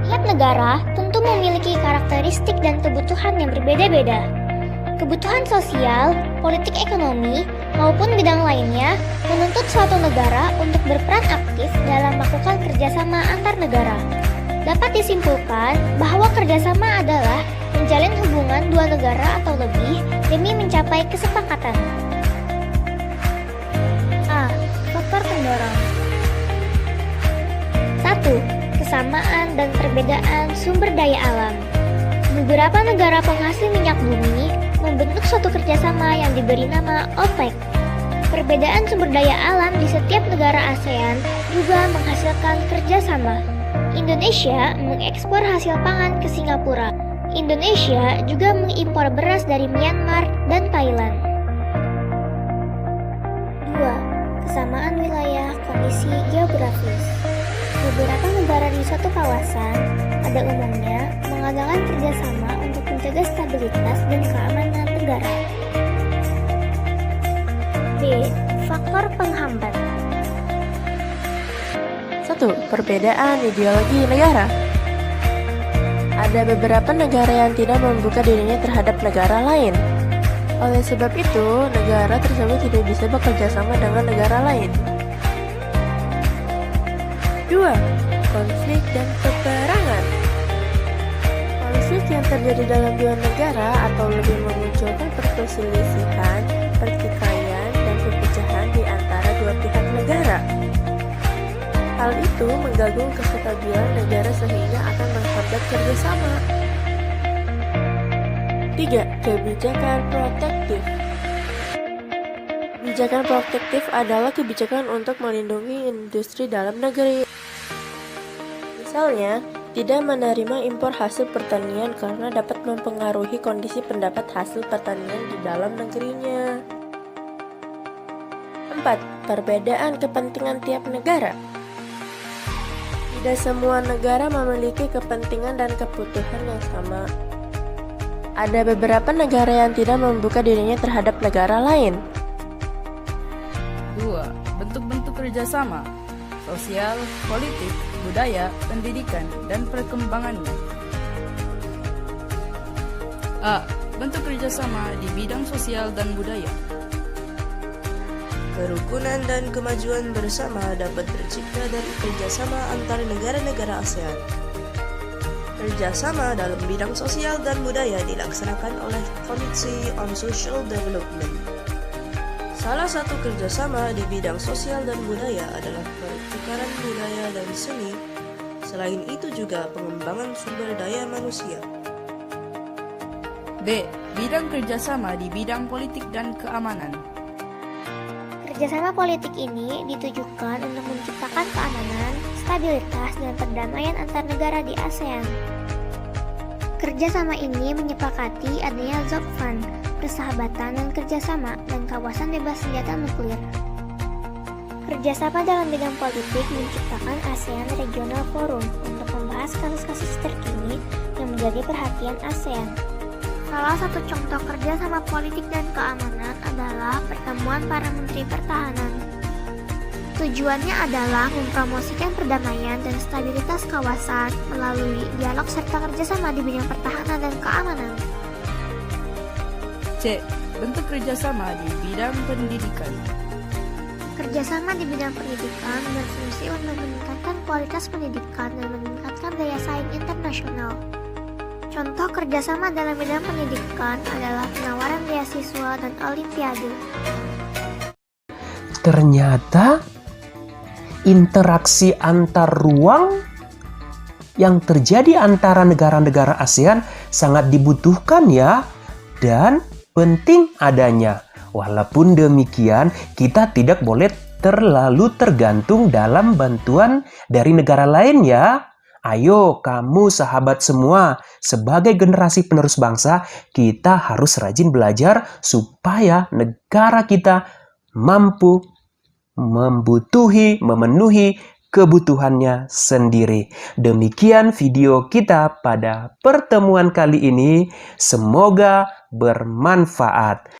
Tiap negara tentu memiliki karakteristik dan kebutuhan yang berbeda-beda. Kebutuhan sosial, politik ekonomi, maupun bidang lainnya menuntut suatu negara untuk berperan aktif dalam melakukan kerjasama antar negara. Dapat disimpulkan bahwa kerjasama adalah menjalin hubungan dua negara atau lebih demi mencapai kesepakatan. A. Faktor pendorong. 1. Kesamaan dan perbedaan sumber daya alam. Beberapa negara penghasil minyak bumi membentuk suatu kerjasama yang diberi nama OPEC. Perbedaan sumber daya alam di setiap negara ASEAN juga menghasilkan kerjasama. Indonesia mengekspor hasil pangan ke Singapura. Indonesia juga mengimpor beras dari Myanmar dan Thailand. 2. Kesamaan wilayah kondisi geografis. Beberapa negara di suatu kawasan pada umumnya mengadakan kerjasama untuk menjaga stabilitas dan keamanan negara. B. Faktor penghambat. 1. Perbedaan ideologi negara. Ada beberapa negara yang tidak membuka dirinya terhadap negara lain. Oleh sebab itu, negara tersebut tidak bisa bekerja sama dengan negara lain. 2. Konflik dan peperangan. Konflik yang terjadi dalam dua negara atau lebih memunculkan perselisihan, pertikaian, dan perpecahan di antara dua pihak negara. Hal itu mengganggu kestabilan negara sehingga akan menghambat kerjasama. 3. Kebijakan protektif. Kebijakan protektif adalah kebijakan untuk melindungi industri dalam negeri. Misalnya, tidak menerima impor hasil pertanian karena dapat mempengaruhi kondisi pendapat hasil pertanian di dalam negerinya. 4. Perbedaan kepentingan tiap negara. Tidak semua negara memiliki kepentingan dan kebutuhan yang sama. Ada beberapa negara yang tidak membuka dirinya terhadap negara lain. 2. Bentuk-bentuk kerjasama sosial, politik, budaya, pendidikan, dan perkembangannya. A. Bentuk kerjasama di bidang sosial dan budaya. Kerukunan dan kemajuan bersama dapat tercipta dari kerjasama antara negara-negara ASEAN. Kerjasama dalam bidang sosial dan budaya dilaksanakan oleh Committee on Social Development. Salah satu kerjasama di bidang sosial dan budaya adalah pertukaran budaya dan seni. Selain itu juga pengembangan sumber daya manusia. B. Bidang kerjasama di bidang politik dan keamanan. Kerjasama politik ini ditujukan untuk menciptakan keamanan, stabilitas, dan perdamaian antar negara di ASEAN. Kerjasama ini menyepakati adanya ZOPFAN, persahabatan dan kerjasama, dan kawasan bebas senjata nuklir. Kerjasama dalam bidang politik menciptakan ASEAN Regional Forum untuk membahas kasus-kasus terkini yang menjadi perhatian ASEAN. Salah satu contoh kerjasama politik dan keamanan adalah pertemuan para menteri pertahanan. Tujuannya adalah mempromosikan perdamaian dan stabilitas kawasan melalui dialog serta kerjasama di bidang pertahanan dan keamanan. C. Bentuk kerjasama di bidang pendidikan. Kerjasama di bidang pendidikan berfungsi untuk meningkatkan kualitas pendidikan dan meningkatkan daya saing internasional. Contoh kerjasama dalam bidang pendidikan adalah penawaran beasiswa dan olimpiade. Ternyata interaksi antar ruang yang terjadi antara negara-negara ASEAN sangat dibutuhkan ya, dan penting adanya. Walaupun demikian, kita tidak boleh terlalu tergantung dalam bantuan dari negara lain ya. Ayo kamu sahabat semua, sebagai generasi penerus bangsa, kita harus rajin belajar supaya negara kita mampu memenuhi kebutuhannya sendiri. Demikian video kita pada pertemuan kali ini. Semoga bermanfaat.